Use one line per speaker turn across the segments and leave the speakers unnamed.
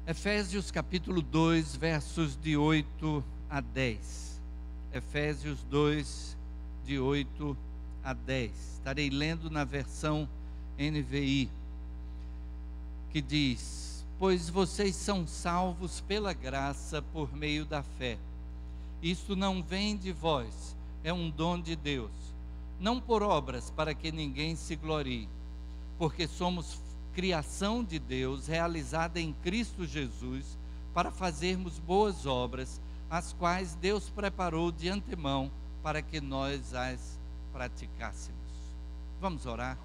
Efésios capítulo 2, versos de 8 a 10. Efésios 2, de 8 a 10. Estarei lendo na versão NVI, que diz: Pois vocês são salvos pela graça por meio da fé. Isto não vem de vós, é um dom de Deus, não por obras para que ninguém se glorie, porque somos criação de Deus, realizada em Cristo Jesus, para fazermos boas obras, as quais Deus preparou de antemão para que nós as praticássemos. Vamos orar?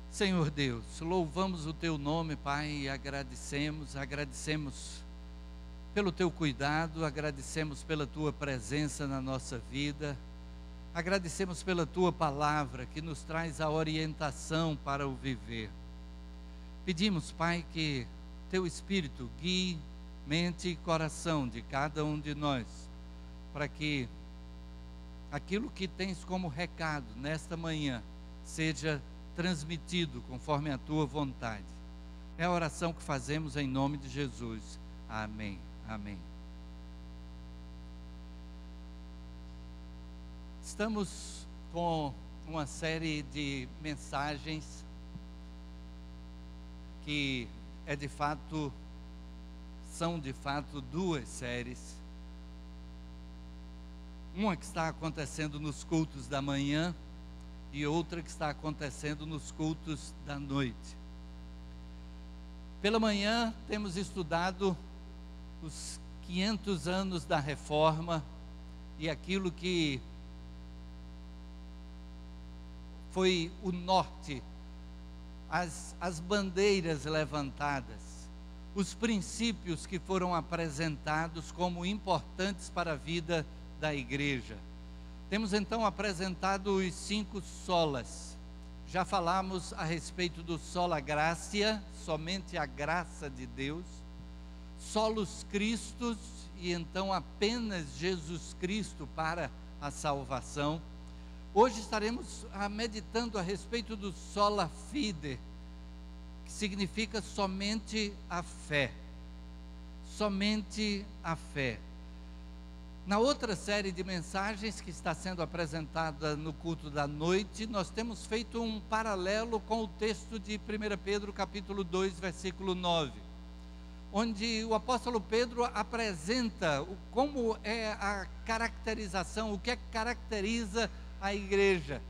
Senhor Deus, louvamos o Teu nome, Pai, e agradecemos pelo Teu cuidado, agradecemos pela Tua presença na nossa vida, agradecemos pela Tua palavra que nos traz a orientação para o viver. Pedimos, Pai, que Teu Espírito guie mente e coração de cada um de nós, para que aquilo que tens como recado nesta manhã seja transmitido conforme a Tua vontade. É a oração que fazemos em nome de Jesus. Amém. Amém. Estamos com uma série de mensagens que são de fato duas séries. Uma que está acontecendo nos cultos da manhã e outra que está acontecendo nos cultos da noite. Pela manhã temos estudado os 500 anos da Reforma e aquilo que foi o norte, as bandeiras levantadas, os princípios que foram apresentados como importantes para a vida da igreja. Temos então apresentado os 5 solas. Já falamos a respeito do sola gratia, somente a graça de Deus, solus Christus, e então apenas Jesus Cristo para a salvação. Hoje estaremos meditando a respeito do sola fide, que significa somente a fé. Somente a fé. Na outra série de mensagens que está sendo apresentada no culto da noite, nós temos feito um paralelo com o texto de 1 Pedro capítulo 2, versículo 9, onde o apóstolo Pedro apresenta como é a caracterização, o que é que caracteriza a igreja.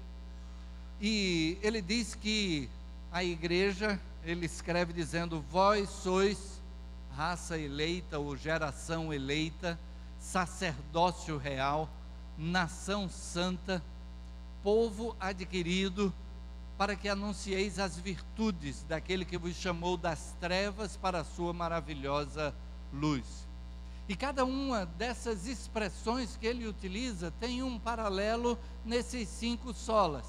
E ele diz que a igreja, ele escreve dizendo: vós sois raça eleita ou geração eleita, sacerdócio real, nação santa, povo adquirido, para que anuncieis as virtudes daquele que vos chamou das trevas para a sua maravilhosa luz. E cada uma dessas expressões que ele utiliza tem um paralelo nesses 5 solas.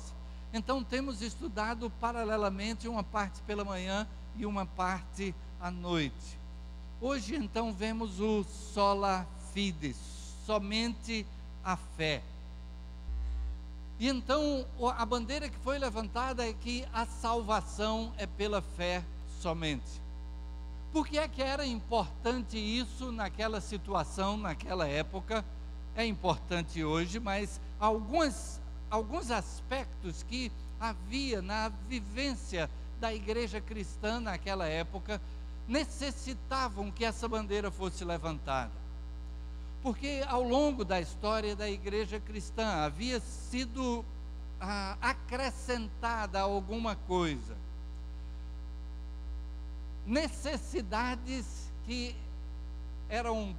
Então temos estudado paralelamente uma parte pela manhã e uma parte à noite. Hoje então vemos o sola fide, somente a fé. E então a bandeira que foi levantada é que a salvação é pela fé somente. Por que é que era importante isso naquela situação, naquela época? É importante hoje, mas alguns aspectos que havia na vivência da igreja cristã naquela época necessitavam que essa bandeira fosse levantada. Porque ao longo da história da igreja cristã havia sido acrescentada alguma coisa, necessidades que eram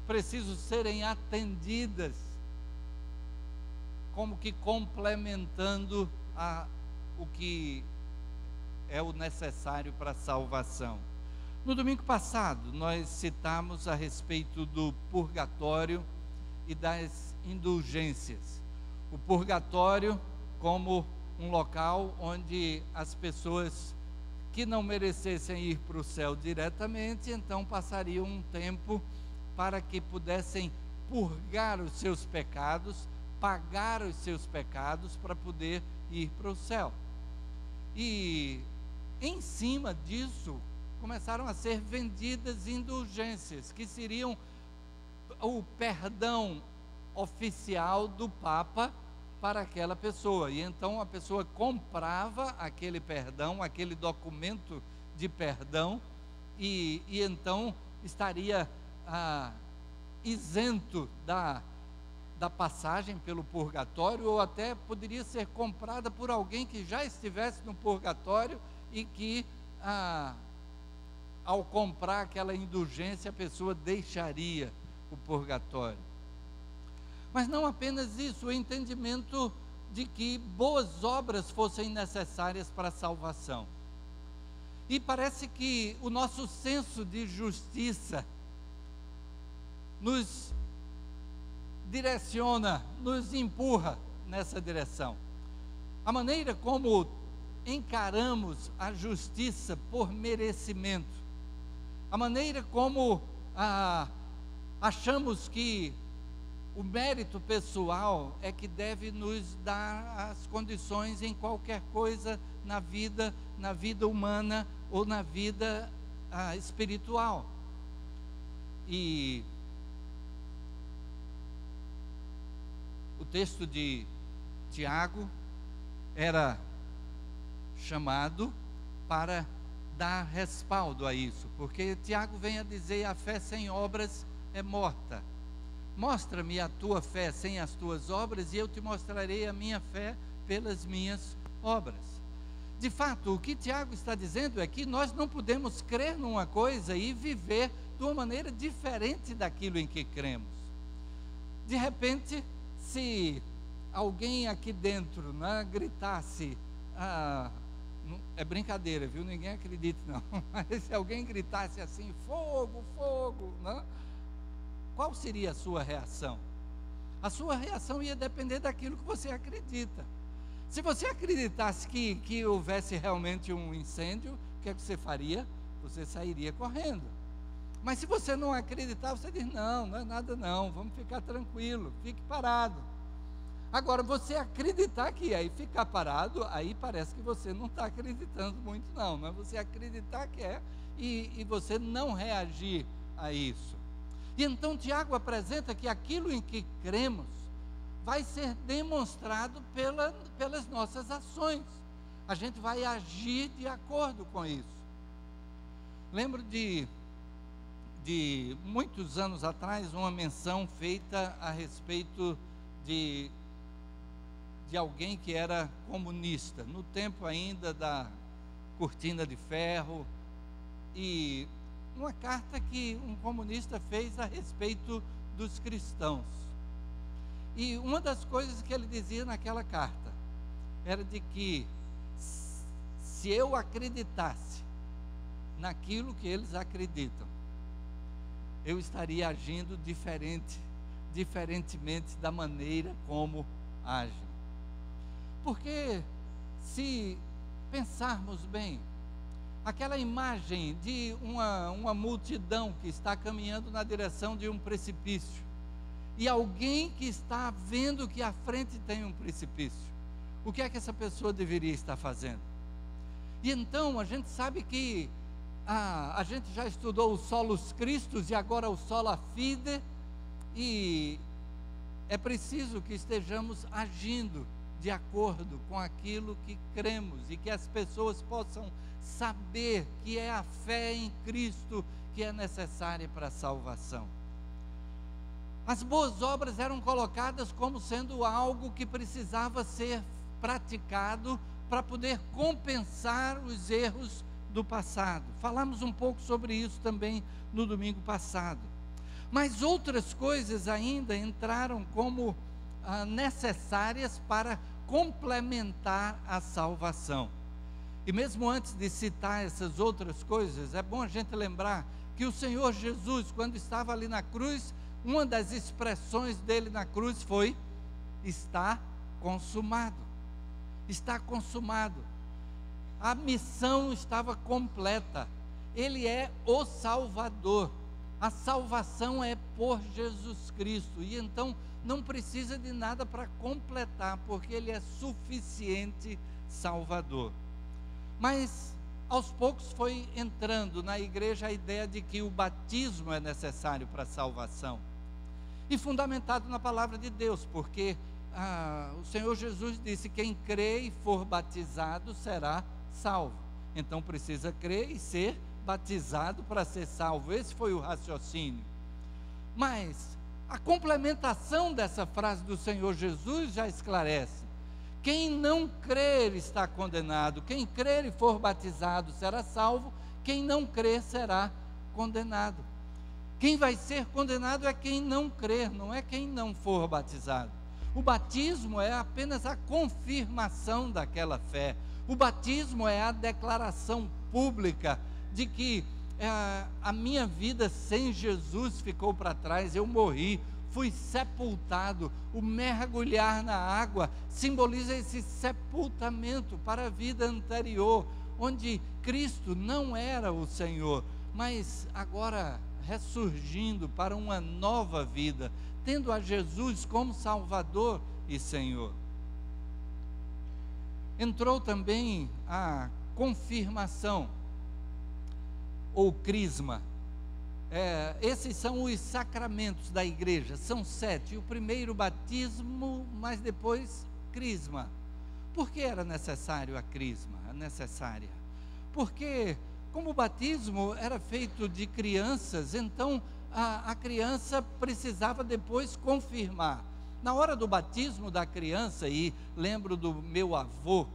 precisos serem atendidas, como que complementando o que é o necessário para a salvação. No domingo passado, nós citamos a respeito do purgatório e das indulgências. O purgatório como um local onde as pessoas que não merecessem ir para o céu diretamente, então passariam um tempo para que pudessem purgar os seus pecados, pagar os seus pecados para poder ir para o céu. E em cima disso, começaram a ser vendidas indulgências, que seriam o perdão oficial do Papa para aquela pessoa. E então a pessoa comprava aquele perdão, aquele documento de perdão, e então estaria isento da passagem pelo purgatório, ou até poderia ser comprada por alguém que já estivesse no purgatório e que, ao comprar aquela indulgência, a pessoa deixaria o purgatório. Mas não apenas isso, o entendimento de que boas obras fossem necessárias para a salvação. E parece que o nosso senso de justiça nos direciona, nos empurra nessa direção. A maneira como encaramos a justiça por merecimento, a maneira como achamos que o mérito pessoal é que deve nos dar as condições em qualquer coisa na vida humana ou na vida espiritual. E o texto de Tiago era chamado para dar respaldo a isso, porque Tiago vem a dizer: a fé sem obras é morta. Mostra-me a tua fé sem as tuas obras, e eu te mostrarei a minha fé pelas minhas obras. De fato, o que Tiago está dizendo é que nós não podemos crer numa coisa e viver de uma maneira diferente daquilo em que cremos. De repente, se alguém aqui dentro, né, gritasse, é brincadeira, viu? Ninguém acredita não, mas se alguém gritasse assim: fogo, fogo, né? Qual seria a sua reação? A sua reação ia depender daquilo que você acredita. Se você acreditasse que houvesse realmente um incêndio, o que é que você faria? Você sairia correndo. Mas se você não acreditar, você diz: não, não é nada não, vamos ficar tranquilo, fique parado. Agora, você acreditar que é e ficar parado, aí parece que você não está acreditando muito não, mas você acreditar que é e você não reagir a isso. E então Tiago apresenta que aquilo em que cremos vai ser demonstrado pelas nossas ações. A gente vai agir de acordo com isso. Lembro de muitos anos atrás, uma menção feita a respeito de alguém que era comunista, no tempo ainda da cortina de ferro, e uma carta que um comunista fez a respeito dos cristãos. E uma das coisas que ele dizia naquela carta era de que se eu acreditasse naquilo que eles acreditam, eu estaria agindo diferentemente da maneira como agem. Porque se pensarmos bem, aquela imagem de uma multidão que está caminhando na direção de um precipício, e alguém que está vendo que à frente tem um precipício, o que é que essa pessoa deveria estar fazendo? E então a gente sabe que a gente já estudou o solus Christus e agora o sola fide, e é preciso que estejamos agindo de acordo com aquilo que cremos, e que as pessoas possam saber que é a fé em Cristo que é necessária para a salvação. As boas obras eram colocadas como sendo algo que precisava ser praticado para poder compensar os erros do passado. Falamos um pouco sobre isso também no domingo passado. Mas outras coisas ainda entraram como necessárias para complementar a salvação. E mesmo antes de citar essas outras coisas, é bom a gente lembrar que o Senhor Jesus, quando estava ali na cruz, uma das expressões dele na cruz foi: está consumado. Está consumado. A missão estava completa. Ele é o Salvador. A salvação é por Jesus Cristo. E então não precisa de nada para completar, porque Ele é suficiente Salvador. Mas aos poucos foi entrando na igreja a ideia de que o batismo é necessário para a salvação. E fundamentado na palavra de Deus, porque o Senhor Jesus disse: quem crê e for batizado será salvo. Então precisa crer e ser batizado para ser salvo. Esse foi o raciocínio. Mas a complementação dessa frase do Senhor Jesus já esclarece: quem não crer está condenado, quem crer e for batizado será salvo, quem não crer será condenado. Quem vai ser condenado é quem não crer, não é quem não for batizado. O batismo é apenas a confirmação daquela fé. O batismo é a declaração pública de que a minha vida sem Jesus ficou para trás, eu morri, fui sepultado. O mergulhar na água simboliza esse sepultamento para a vida anterior, onde Cristo não era o Senhor, mas agora ressurgindo para uma nova vida, tendo a Jesus como Salvador e Senhor. Entrou também a confirmação, ou crisma. Esses são os sacramentos da igreja, são 7. O primeiro, batismo, mas depois crisma. Por que era necessário a crisma? Necessária? Porque, como o batismo era feito de crianças, então a criança precisava depois confirmar. Na hora do batismo da criança, e lembro do meu avô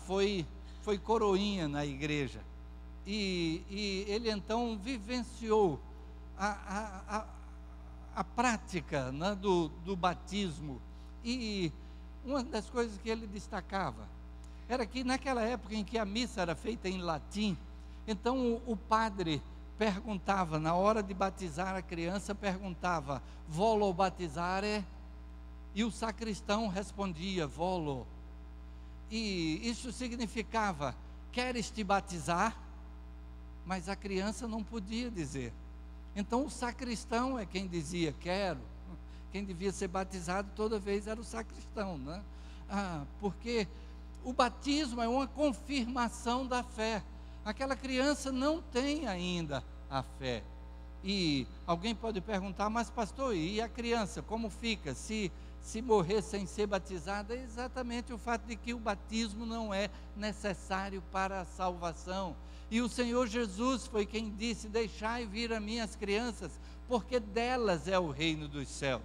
foi coroinha na igreja, e ele então vivenciou a prática, né, do batismo. E uma das coisas que ele destacava era que naquela época em que a missa era feita em latim, então o padre perguntava, na hora de batizar a criança, perguntava: volo batizare? E o sacristão respondia: volo. E isso significava: queres te batizar? Mas a criança não podia dizer. Então o sacristão é quem dizia: quero. Quem devia ser batizado toda vez era o sacristão, né? Porque o batismo é uma confirmação da fé. Aquela criança não tem ainda a fé. E alguém pode perguntar: mas pastor, e a criança, como fica se morrer sem ser batizada? É exatamente o fato de que o batismo não é necessário para a salvação. E o Senhor Jesus foi quem disse: deixai vir a mim as crianças, porque delas é o reino dos céus.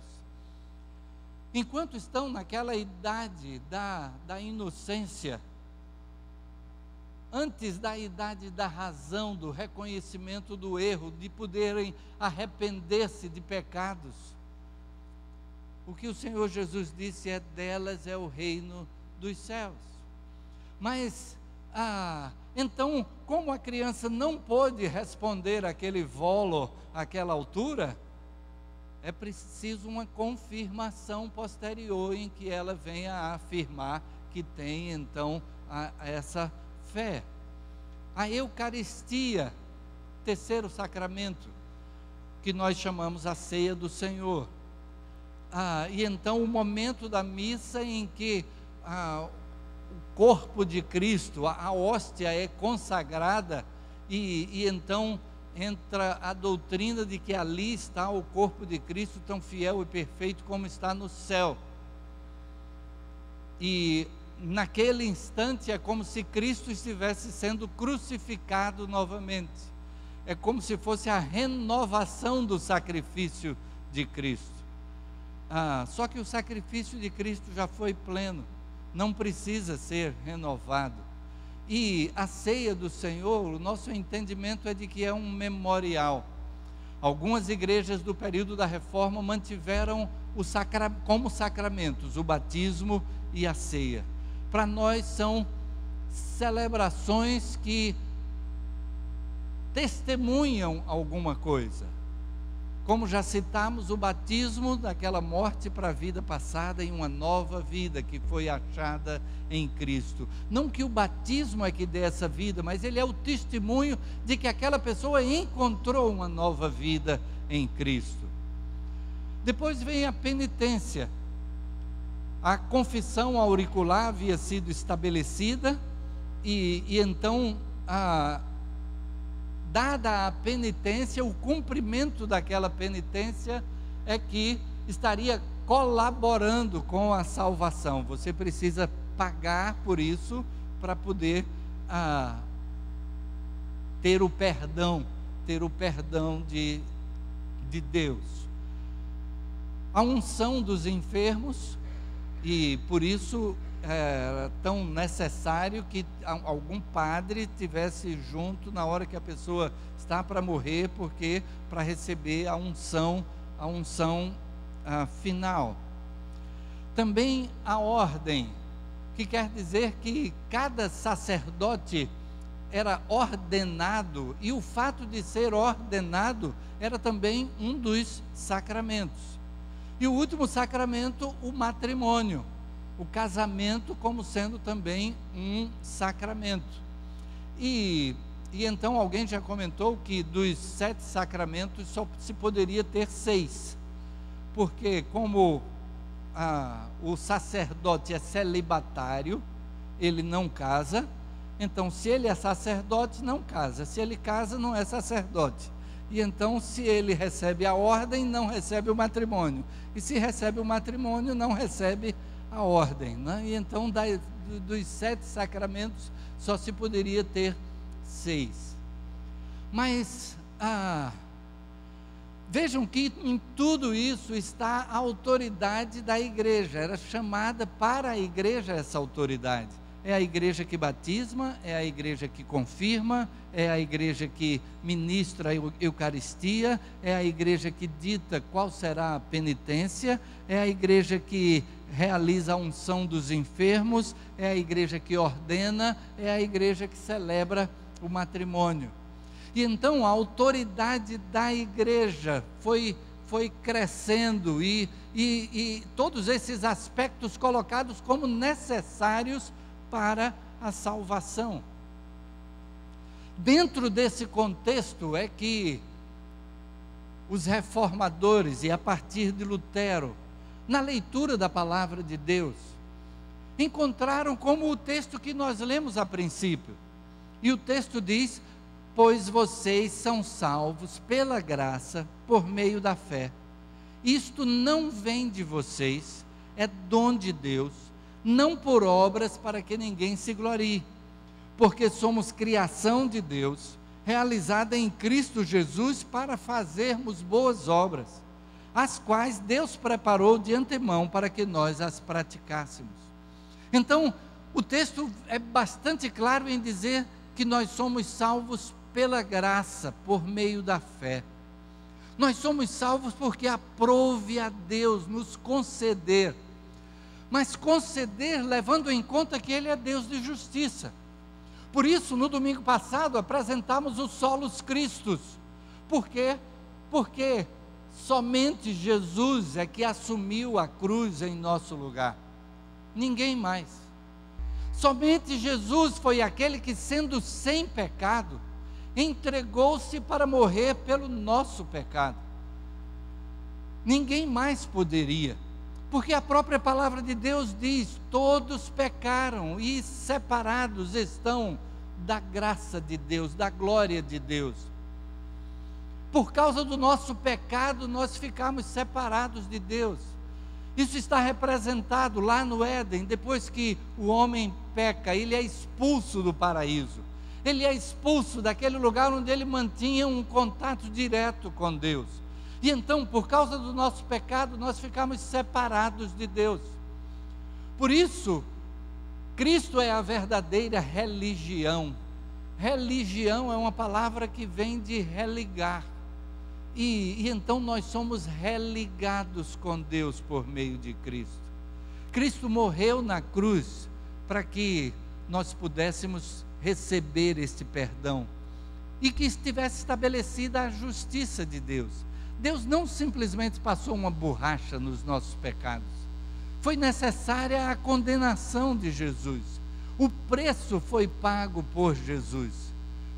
Enquanto estão naquela idade da inocência, antes da idade da razão, do reconhecimento do erro, de poderem arrepender-se de pecados, o que o Senhor Jesus disse é: delas é o reino dos céus. Mas, então, como a criança não pôde responder aquele volo àquela altura, é preciso uma confirmação posterior em que ela venha a afirmar que tem então essa fé. A Eucaristia, terceiro sacramento, que nós chamamos a ceia do Senhor. E então o momento da missa em que o corpo de Cristo, a hóstia é consagrada, e então entra a doutrina de que ali está o corpo de Cristo, tão fiel e perfeito como está no céu. E naquele instante é como se Cristo estivesse sendo crucificado novamente. É como se fosse a renovação do sacrifício de Cristo. Só que o sacrifício de Cristo já foi pleno, não precisa ser renovado. E a ceia do Senhor, o nosso entendimento é de que é um memorial. Algumas igrejas do período da Reforma mantiveram como sacramentos o batismo e a ceia. Para nós são celebrações que testemunham alguma coisa. Como já citamos, o batismo daquela morte para a vida passada em uma nova vida que foi achada em Cristo. Não que o batismo é que dê essa vida, mas ele é o testemunho de que aquela pessoa encontrou uma nova vida em Cristo. Depois vem a penitência. A confissão auricular havia sido estabelecida e então, dada a penitência, o cumprimento daquela penitência é que estaria colaborando com a salvação. Você precisa pagar por isso para poder ter o perdão de Deus. A unção dos enfermos, e por isso é tão necessário que algum padre tivesse junto na hora que a pessoa está para morrer, porque para receber a unção final. Também a ordem, que quer dizer que cada sacerdote era ordenado, e o fato de ser ordenado era também um dos sacramentos. E o último sacramento, o matrimônio, o casamento como sendo também um sacramento. E então alguém já comentou que dos 7 sacramentos só se poderia ter 6, porque como o sacerdote é celibatário, ele não casa. Então, se ele é sacerdote, não casa. Se ele casa, não é sacerdote. E então, se ele recebe a ordem, não recebe o matrimônio. E se recebe o matrimônio, não recebe a ordem, né? E então, dos 7 sacramentos, só se poderia ter 6. Mas, vejam que em tudo isso está a autoridade da igreja. Era chamada para a igreja essa autoridade. É a igreja que batisma, é a igreja que confirma, é a igreja que ministra a Eucaristia, é a igreja que dita qual será a penitência, é a igreja que realiza a unção dos enfermos, é a igreja que ordena, é a igreja que celebra o matrimônio. E então a autoridade da igreja foi crescendo e todos esses aspectos colocados como necessários para a salvação. Dentro desse contexto é que os reformadores, e a partir de Lutero, na leitura da palavra de Deus, encontraram como o texto que nós lemos a princípio. E o texto diz: pois vocês são salvos pela graça, por meio da fé. Isto não vem de vocês, é dom de Deus, não por obras, para que ninguém se glorie, porque somos criação de Deus, realizada em Cristo Jesus para fazermos boas obras, as quais Deus preparou de antemão para que nós as praticássemos. Então, o texto é bastante claro em dizer que nós somos salvos pela graça, por meio da fé. Nós somos salvos porque aprove a Deus nos conceder, mas conceder levando em conta que Ele é Deus de justiça. Por isso, no domingo passado, apresentamos o Solus Christus. Por quê? Porque somente Jesus é que assumiu a cruz em nosso lugar, ninguém mais. Somente Jesus foi aquele que, sendo sem pecado, entregou-se para morrer pelo nosso pecado. Ninguém mais poderia. Porque a própria palavra de Deus diz: todos pecaram e separados estão da graça de Deus, da glória de Deus. Por causa do nosso pecado, nós ficamos separados de Deus. Isso está representado lá no Éden. Depois que o homem peca, ele é expulso do paraíso. Ele é expulso daquele lugar onde ele mantinha um contato direto com Deus. E então, por causa do nosso pecado, nós ficamos separados de Deus. Por isso, Cristo é a verdadeira religião. Religião é uma palavra que vem de religar. E então nós somos religados com Deus por meio de Cristo. Cristo morreu na cruz para que nós pudéssemos receber este perdão e que estivesse estabelecida a justiça de Deus. Deus não simplesmente passou uma borracha nos nossos pecados. Foi necessária a condenação de Jesus. O preço foi pago por Jesus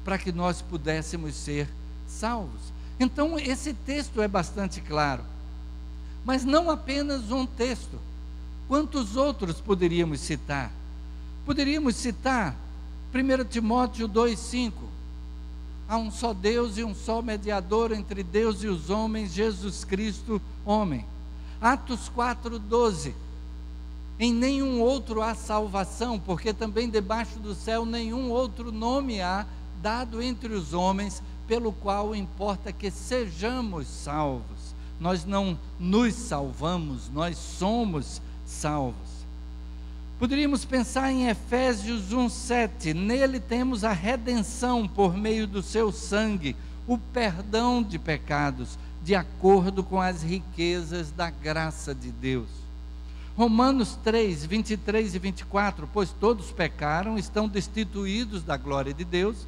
para que nós pudéssemos ser salvos. Então esse texto é bastante claro. Mas não apenas um texto. Quantos outros poderíamos citar? Poderíamos citar 1 Timóteo 2,5, há um só Deus e um só mediador entre Deus e os homens, Jesus Cristo, homem. Atos 4,12, em nenhum outro há salvação, porque também debaixo do céu nenhum outro nome há dado entre os homens, pelo qual importa que sejamos salvos. Nós não nos salvamos, nós somos salvos. Poderíamos pensar em Efésios 1,7, nele temos a redenção por meio do seu sangue, o perdão de pecados, de acordo com as riquezas da graça de Deus. Romanos 3, 23 e 24, pois todos pecaram, estão destituídos da glória de Deus,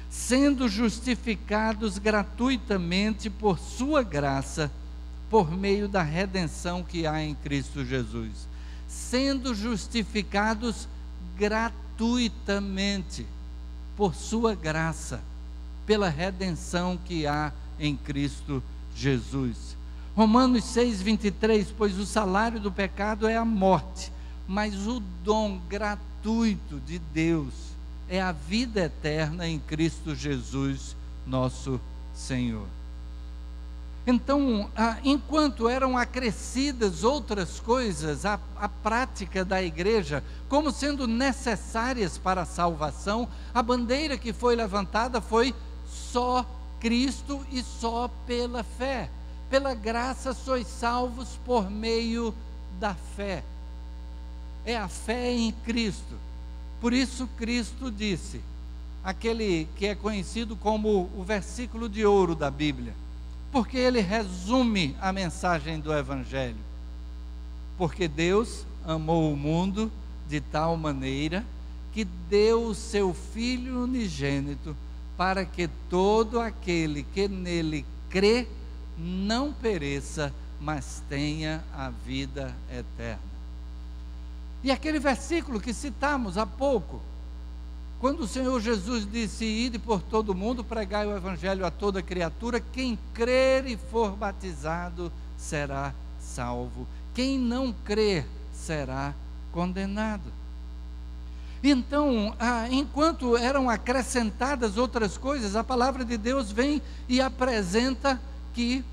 sendo justificados gratuitamente por sua graça, por meio da redenção que há em Cristo Jesus. Sendo justificados gratuitamente, por sua graça, pela redenção que há em Cristo Jesus. Romanos 6, 23, pois o salário do pecado é a morte, mas o dom gratuito de Deus é a vida eterna em Cristo Jesus, nosso Senhor. Então, enquanto eram acrescidas outras coisas à prática da igreja, como sendo necessárias para a salvação, a bandeira que foi levantada foi só Cristo e só pela fé. Pela graça sois salvos por meio da fé. É a fé em Cristo. Por isso Cristo disse, aquele que é conhecido como o versículo de ouro da Bíblia, porque ele resume a mensagem do Evangelho. Porque Deus amou o mundo de tal maneira que deu o seu Filho unigênito, para que todo aquele que nele crê não pereça, mas tenha a vida eterna. E aquele versículo que citamos há pouco, quando o Senhor Jesus disse, ide por todo o mundo, pregai o Evangelho a toda criatura, quem crer e for batizado será salvo, quem não crer será condenado. Então, enquanto eram acrescentadas outras coisas, a palavra de Deus vem e apresenta que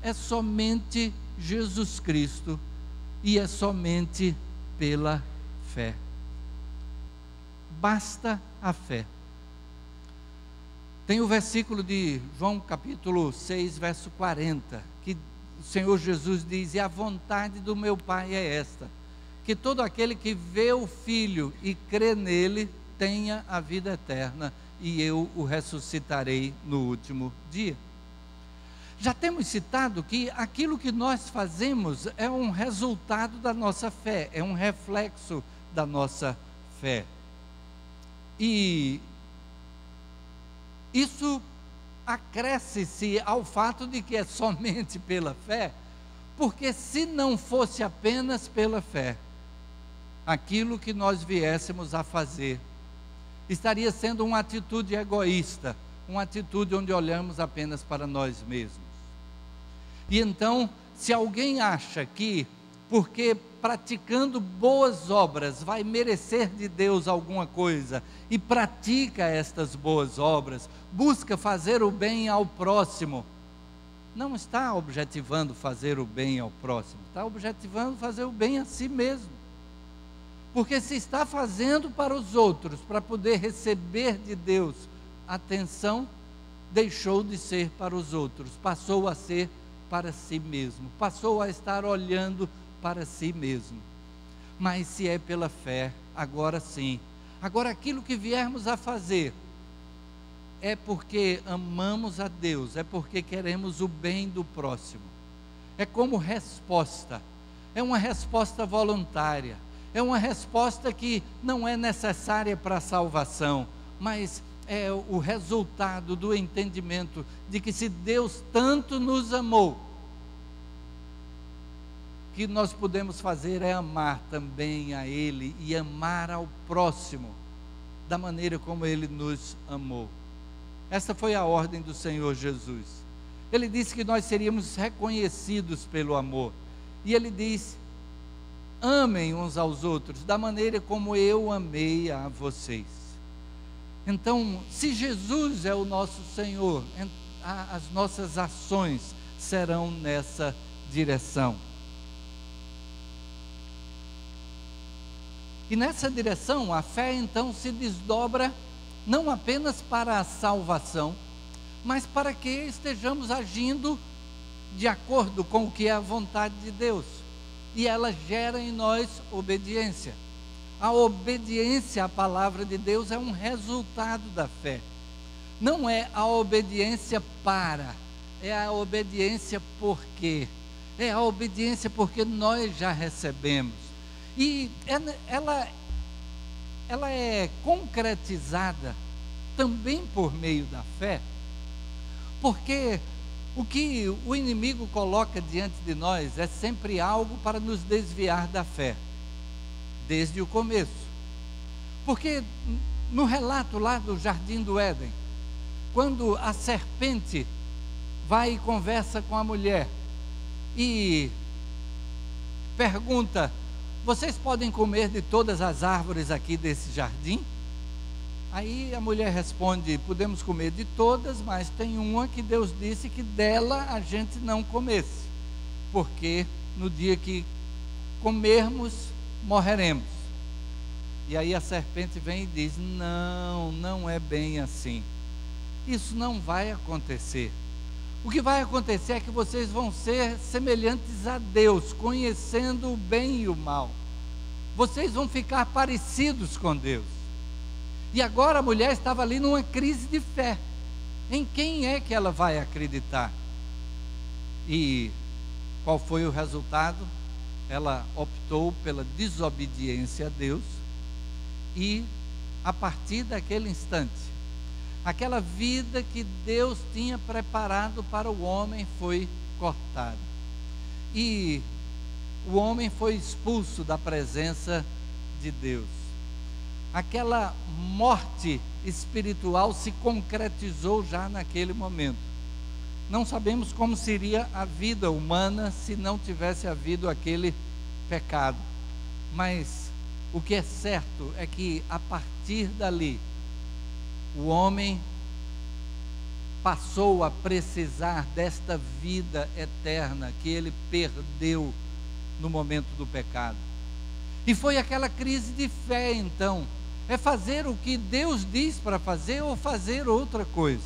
é somente Jesus Cristo e é somente pela fé. Basta a fé. Tem o versículo de João capítulo 6, verso 40, que o Senhor Jesus diz, e a vontade do meu Pai é esta, que todo aquele que vê o Filho e crê nele, tenha a vida eterna, e eu o ressuscitarei no último dia. Já temos citado que aquilo que nós fazemos é um resultado da nossa fé, é um reflexo da nossa fé. E isso acresce-se ao fato de que é somente pela fé, porque se não fosse apenas pela fé, aquilo que nós viéssemos a fazer, estaria sendo uma atitude egoísta, uma atitude onde olhamos apenas para nós mesmos. E então, se alguém acha que, porque praticando boas obras vai merecer de Deus alguma coisa, e pratica estas boas obras, busca fazer o bem ao próximo, não está objetivando fazer o bem ao próximo, está objetivando fazer o bem a si mesmo. Porque se está fazendo para os outros, para poder receber de Deus atenção, deixou de ser para os outros, passou a ser para si mesmo, passou a estar olhando para si mesmo. Mas se é pela fé, agora sim, agora aquilo que viermos a fazer, é porque amamos a Deus, é porque queremos o bem do próximo, é como resposta, é uma resposta voluntária, é uma resposta que não é necessária para a salvação, mas é o resultado do entendimento de que se Deus tanto nos amou, que nós podemos fazer é amar também a Ele e amar ao próximo da maneira como Ele nos amou. Essa foi a ordem do Senhor Jesus. Ele disse que nós seríamos reconhecidos pelo amor. E Ele diz, amem uns aos outros da maneira como eu amei a vocês. Então, se Jesus é o nosso Senhor, as nossas ações serão nessa direção. E nessa direção, a fé então se desdobra não apenas para a salvação, mas para que estejamos agindo de acordo com o que é a vontade de Deus. E ela gera em nós obediência. A obediência à palavra de Deus é um resultado da fé. Não é a obediência para, é a obediência porque. É a obediência porque nós já recebemos. E ela é concretizada também por meio da fé, porque o que o inimigo coloca diante de nós é sempre algo para nos desviar da fé, desde o começo. Porque no relato lá do Jardim do Éden, quando a serpente vai e conversa com a mulher e pergunta: vocês podem comer de todas as árvores aqui desse jardim? Aí a mulher responde: podemos comer de todas, mas tem uma que Deus disse que dela a gente não comesse, porque no dia que comermos, morreremos. E aí a serpente vem e diz: não é bem assim. Isso não vai acontecer. O que vai acontecer é que vocês vão ser semelhantes a Deus, conhecendo o bem e o mal. Vocês vão ficar parecidos com Deus. E agora a mulher estava ali numa crise de fé. Em quem é que ela vai acreditar? E qual foi o resultado? Ela optou pela desobediência a Deus. E a partir daquele instante, aquela vida que Deus tinha preparado para o homem foi cortada. E o homem foi expulso da presença de Deus. Aquela morte espiritual se concretizou já naquele momento. Não sabemos como seria a vida humana se não tivesse havido aquele pecado. Mas o que é certo é que a partir dali, o homem passou a precisar desta vida eterna que ele perdeu no momento do pecado. E foi aquela crise de fé então. É fazer o que Deus diz para fazer ou fazer outra coisa.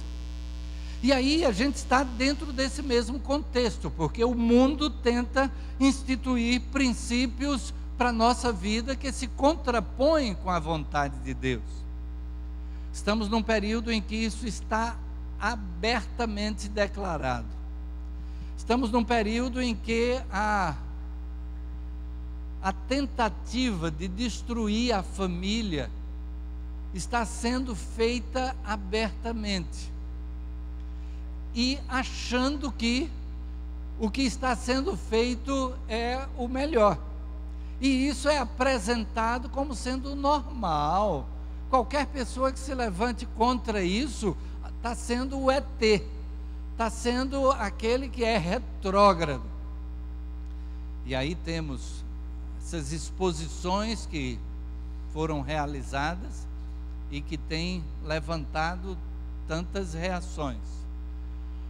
E aí a gente está dentro desse mesmo contexto, porque o mundo tenta instituir princípios para a nossa vida que se contrapõem com a vontade de Deus. Estamos num período em que isso está abertamente declarado. Estamos num período em que a tentativa de destruir a família está sendo feita abertamente. E achando que o que está sendo feito é o melhor. E isso é apresentado como sendo normal. Qualquer pessoa que se levante contra isso está sendo o ET, está sendo aquele que é retrógrado. E aí temos essas exposições que foram realizadas e que têm levantado tantas reações.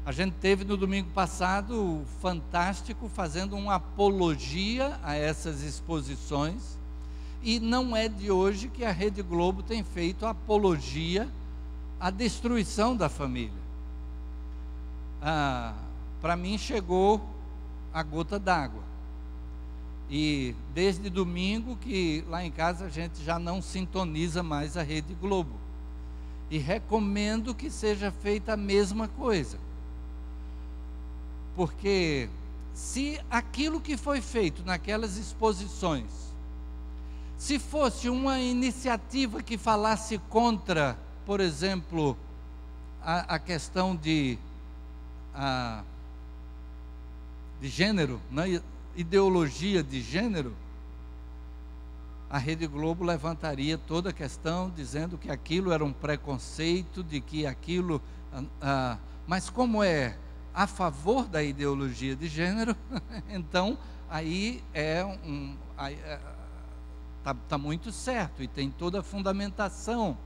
A gente teve no domingo passado o Fantástico fazendo uma apologia a essas exposições, e não é de hoje que a Rede Globo tem feito apologia à destruição da família. Para mim chegou a gota d'água. E desde domingo que lá em casa a gente já não sintoniza mais a Rede Globo. E recomendo que seja feita a mesma coisa. Porque se aquilo que foi feito naquelas exposições, se fosse uma iniciativa que falasse contra, por exemplo, a questão de gênero, né? Ideologia de gênero, a Rede Globo levantaria toda a questão, dizendo que aquilo era um preconceito, de que aquilo... mas como é a favor da ideologia de gênero, então aí está muito certo e tem toda a fundamentação.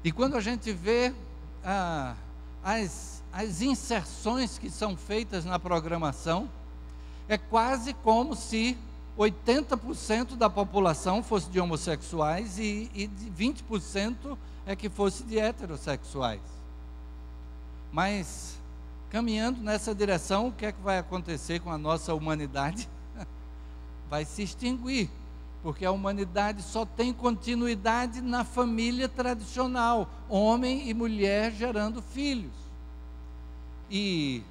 E quando a gente vê as inserções que são feitas na programação, é quase como se 80% da população fosse de homossexuais e de 20% é que fosse de heterossexuais. Mas, caminhando nessa direção, o que é que vai acontecer com a nossa humanidade? Vai se extinguir, porque a humanidade só tem continuidade na família tradicional, homem e mulher gerando filhos. E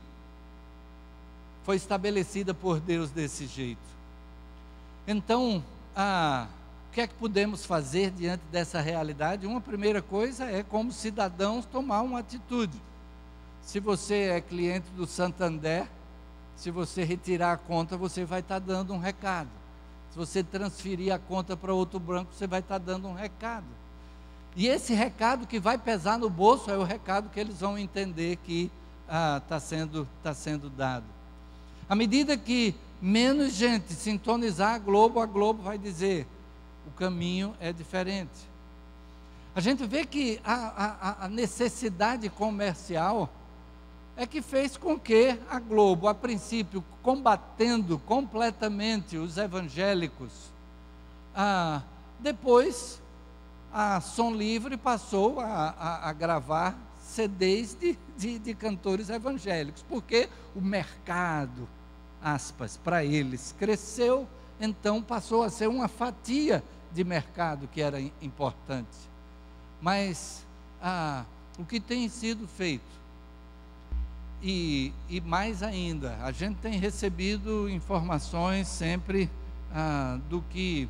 foi estabelecida por Deus desse jeito. Então, o que é que podemos fazer diante dessa realidade? Uma primeira coisa é, como cidadãos, tomar uma atitude. Se você é cliente do Santander, se você retirar a conta, você vai estar dando um recado. Se você transferir a conta para outro banco, você vai estar dando um recado. E esse recado que vai pesar no bolso é o recado que eles vão entender que está sendo dado. À medida que menos gente sintonizar a Globo vai dizer: o caminho é diferente. A gente vê que a necessidade comercial é que fez com que a Globo, a princípio, combatendo completamente os evangélicos, depois a Som Livre passou a gravar CDs de cantores evangélicos, porque o mercado, aspas, para eles cresceu, então passou a ser uma fatia de mercado que era importante. Mas o que tem sido feito? E mais ainda, a gente tem recebido informações sempre do que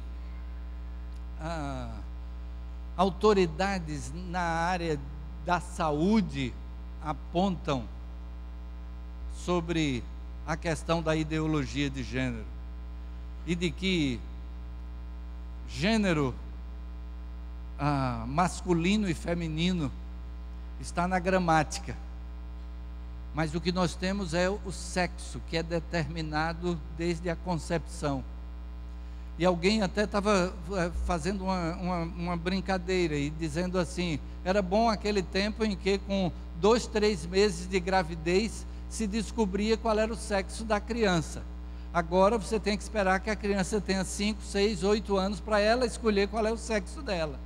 autoridades na área da saúde apontam sobre a questão da ideologia de gênero, e de que gênero masculino e feminino está na gramática, mas o que nós temos é o sexo, que é determinado desde a concepção. E alguém até estava fazendo uma brincadeira e dizendo assim: era bom aquele tempo em que com 2, 3 meses de gravidez se descobria qual era o sexo da criança. Agora você tem que esperar que a criança tenha 5, 6, 8 anos para ela escolher qual é o sexo dela.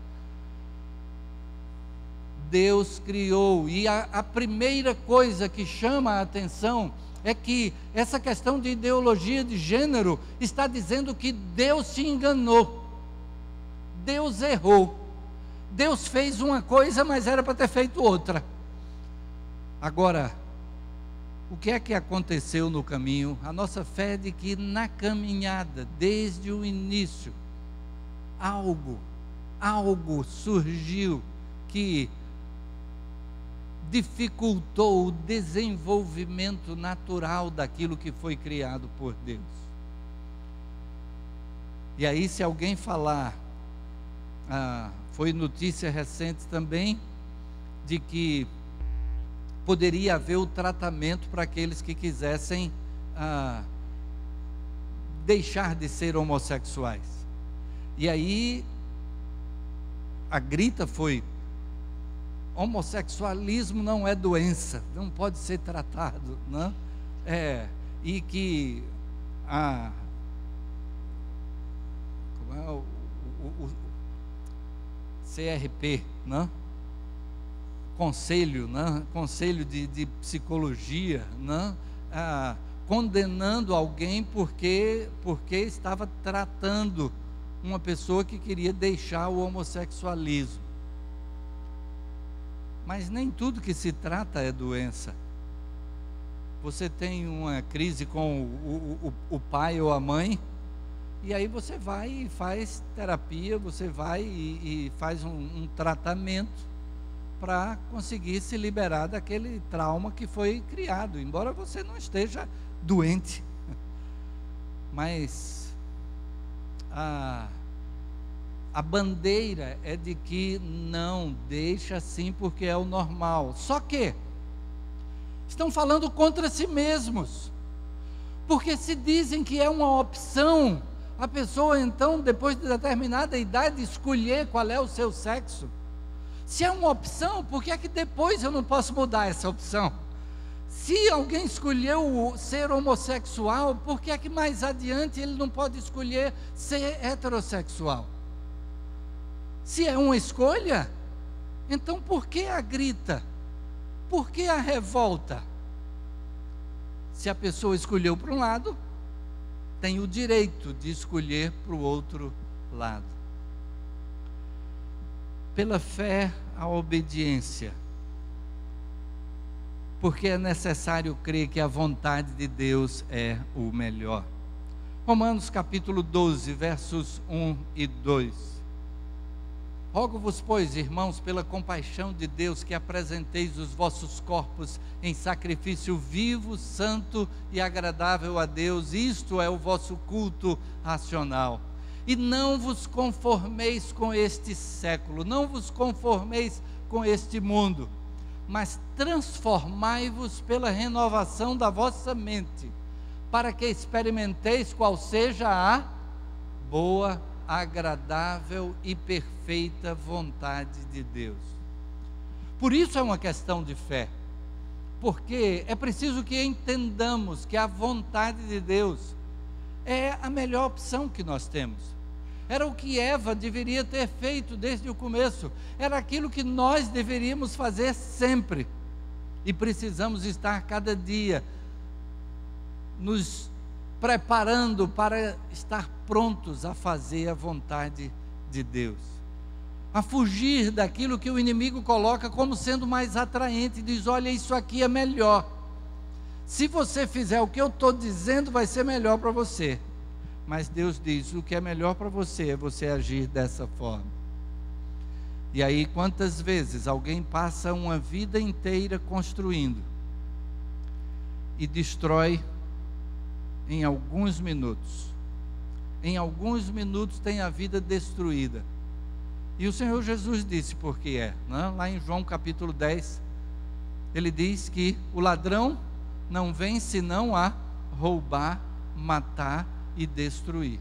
Deus criou, e a primeira coisa que chama a atenção é que essa questão de ideologia de gênero está dizendo que Deus se enganou, Deus errou, Deus fez uma coisa, mas era para ter feito outra. Agora, o que é que aconteceu no caminho? A nossa fé é de que na caminhada, desde o início, algo surgiu que dificultou o desenvolvimento natural daquilo que foi criado por Deus. E aí, se alguém falar, foi notícia recente também, de que poderia haver o tratamento para aqueles que quisessem deixar de ser homossexuais. E aí, a grita foi: homossexualismo não é doença, não pode ser tratado, né? E que como é o CRP, né? Conselho de psicologia, né? Condenando alguém porque estava tratando uma pessoa que queria deixar o homossexualismo. Mas nem tudo que se trata é doença. Você tem uma crise com o pai ou a mãe, e aí você vai e faz terapia, você vai e faz um tratamento para conseguir se liberar daquele trauma que foi criado, embora você não esteja doente. Mas a bandeira é de que não, deixa assim porque é o normal. Só que estão falando contra si mesmos, porque se dizem que é uma opção a pessoa então, depois de determinada idade, escolher qual é o seu sexo. Se é uma opção, por que é que depois eu não posso mudar essa opção? Se alguém escolheu ser homossexual, por que é que mais adiante ele não pode escolher ser heterossexual? Se é uma escolha, então por que a grita? Por que a revolta? Se a pessoa escolheu para um lado, tem o direito de escolher para o outro lado. Pela fé, a obediência. Porque é necessário crer que a vontade de Deus é o melhor. Romanos capítulo 12, versos 1 e 2. Rogo-vos, pois, irmãos, pela compaixão de Deus, que apresenteis os vossos corpos em sacrifício vivo, santo e agradável a Deus. Isto é o vosso culto racional. E não vos conformeis com este século, não vos conformeis com este mundo, mas transformai-vos pela renovação da vossa mente, para que experimenteis qual seja a boa, agradável e perfeita vontade de Deus. Por isso é uma questão de fé, porque é preciso que entendamos que a vontade de Deus é a melhor opção que nós temos. Era o que Eva deveria ter feito desde o começo, era aquilo que nós deveríamos fazer sempre, e precisamos estar cada dia nos preparando para estar prontos a fazer a vontade de Deus, a fugir daquilo que o inimigo coloca como sendo mais atraente, diz: olha, isso aqui é melhor, se você fizer o que eu estou dizendo, vai ser melhor para você. Mas Deus diz: o que é melhor para você é você agir dessa forma. E aí, quantas vezes alguém passa uma vida inteira construindo e destrói em alguns minutos. Em alguns minutos tem a vida destruída. E o Senhor Jesus disse por que é, né? Lá em João capítulo 10, ele diz que o ladrão não vem senão a roubar, matar e destruir.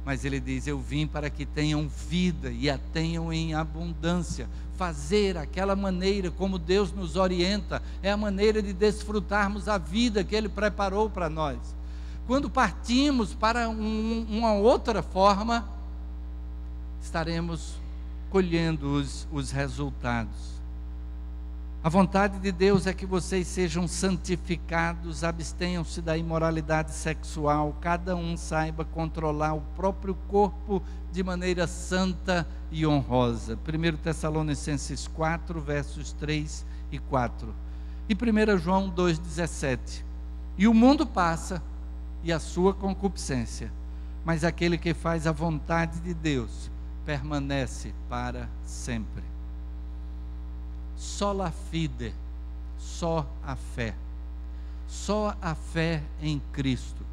Mas ele diz: eu vim para que tenham vida e a tenham em abundância. Fazer aquela maneira como Deus nos orienta, é a maneira de desfrutarmos a vida que Ele preparou para nós. Quando partimos para uma outra forma, estaremos colhendo os resultados. A vontade de Deus é que vocês sejam santificados, abstenham-se da imoralidade sexual, cada um saiba controlar o próprio corpo de maneira santa e honrosa. 1 Tessalonicenses 4, versos 3 e 4. E 1 João 2,17. E o mundo passa, e a sua concupiscência, mas aquele que faz a vontade de Deus permanece para sempre. Sola fide, só a fé em Cristo.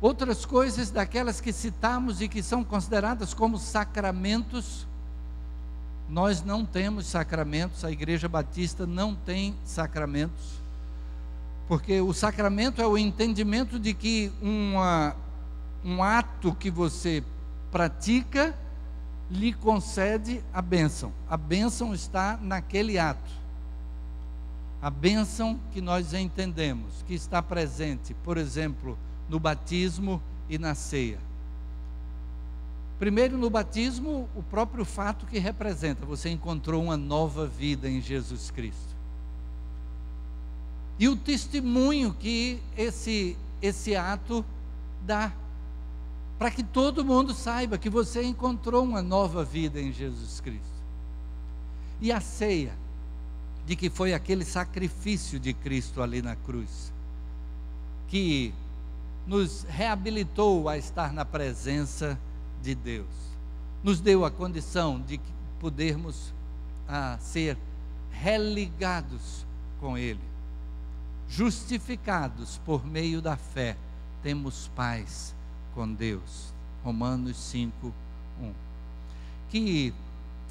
Outras coisas daquelas que citamos e que são consideradas como sacramentos, nós não temos sacramentos, a Igreja Batista não tem sacramentos, porque o sacramento é o entendimento de que um ato que você pratica lhe concede a bênção. A bênção está naquele ato. A bênção que nós entendemos, que está presente, por exemplo, no batismo e na ceia. Primeiro, no batismo, o próprio fato que representa: você encontrou uma nova vida em Jesus Cristo. E o testemunho que esse ato dá, para que todo mundo saiba que você encontrou uma nova vida em Jesus Cristo. E a ceia, de que foi aquele sacrifício de Cristo ali na cruz, que nos reabilitou a estar na presença de Deus, nos deu a condição de podermos ser religados com Ele, justificados por meio da fé, temos paz com Deus. Romanos 5, 1. Que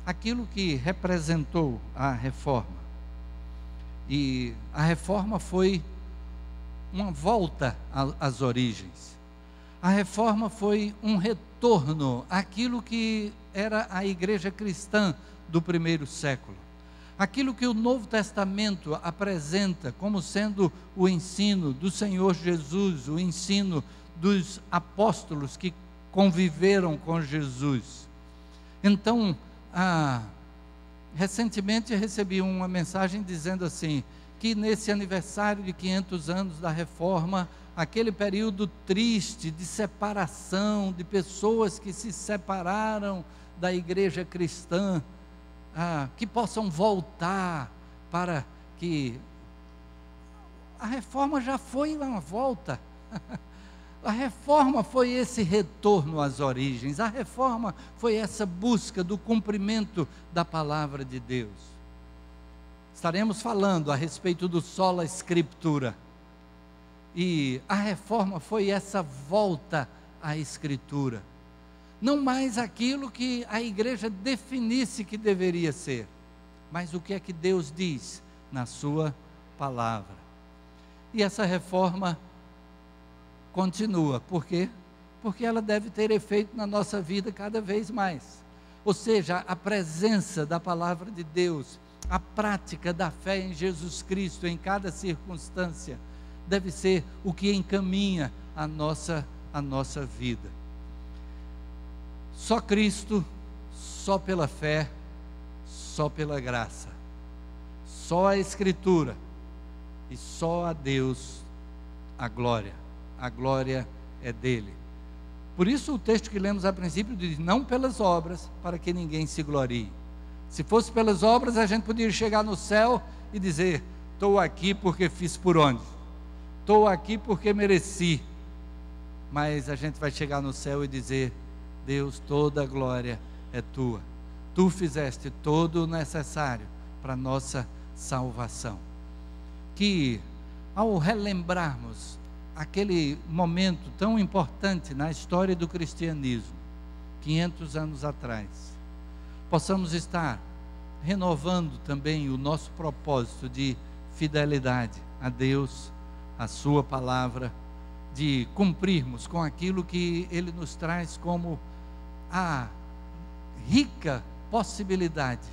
aquilo que representou a reforma, e a reforma foi uma volta às origens, a reforma foi um retorno àquilo que era a igreja cristã do primeiro século. Aquilo que o Novo Testamento apresenta como sendo o ensino do Senhor Jesus, o ensino dos apóstolos que conviveram com Jesus. Então, recentemente recebi uma mensagem dizendo assim, que nesse aniversário de 500 anos da Reforma, aquele período triste de separação, de pessoas que se separaram da igreja cristã, que possam voltar para que... A Reforma já foi uma volta. A Reforma foi esse retorno às origens. A Reforma foi essa busca do cumprimento da palavra de Deus. Estaremos falando a respeito do sola Scriptura. E a Reforma foi essa volta à Escritura. Não mais aquilo que a igreja definisse que deveria ser, mas o que é que Deus diz na sua palavra. E essa reforma continua. Por quê? Porque ela deve ter efeito na nossa vida cada vez mais. Ou seja, a presença da palavra de Deus, a prática da fé em Jesus Cristo em cada circunstância, deve ser o que encaminha a nossa vida. Só Cristo, só pela fé, só pela graça. Só a Escritura e só a Deus a glória. A glória é dele. Por isso o texto que lemos a princípio diz, não pelas obras, para que ninguém se glorie. Se fosse pelas obras, a gente poderia chegar no céu e dizer, estou aqui porque fiz por onde? Estou aqui porque mereci. Mas a gente vai chegar no céu e dizer, Deus, toda a glória é tua. Tu fizeste todo o necessário para a nossa salvação. Que ao relembrarmos aquele momento tão importante na história do cristianismo, 500 anos atrás, possamos estar renovando também o nosso propósito de fidelidade a Deus, a sua palavra, de cumprirmos com aquilo que Ele nos traz como a rica possibilidade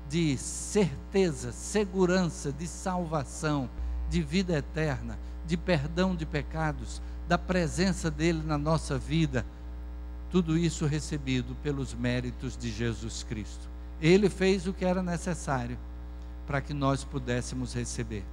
de certeza, segurança, de salvação, de vida eterna, de perdão de pecados, da presença dEle na nossa vida, tudo isso recebido pelos méritos de Jesus Cristo. Ele fez o que era necessário para que nós pudéssemos receber.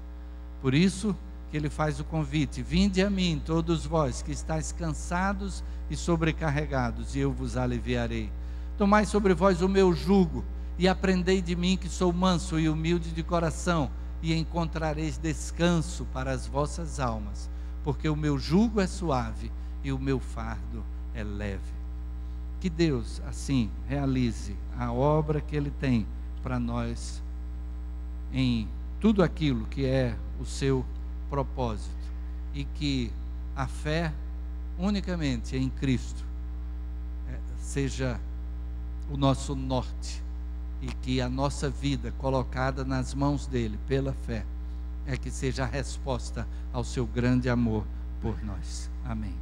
Por isso que Ele faz o convite, vinde a mim todos vós que estáis cansados e sobrecarregados, e eu vos aliviarei. Tomai sobre vós o meu jugo, e aprendei de mim que sou manso e humilde de coração, e encontrareis descanso para as vossas almas, porque o meu jugo é suave e o meu fardo é leve. Que Deus assim realize a obra que Ele tem para nós em tudo aquilo que é o seu propósito, e que a fé unicamente em Cristo seja o nosso norte, e que a nossa vida colocada nas mãos dele pela fé é que seja a resposta ao seu grande amor por nós. Amém.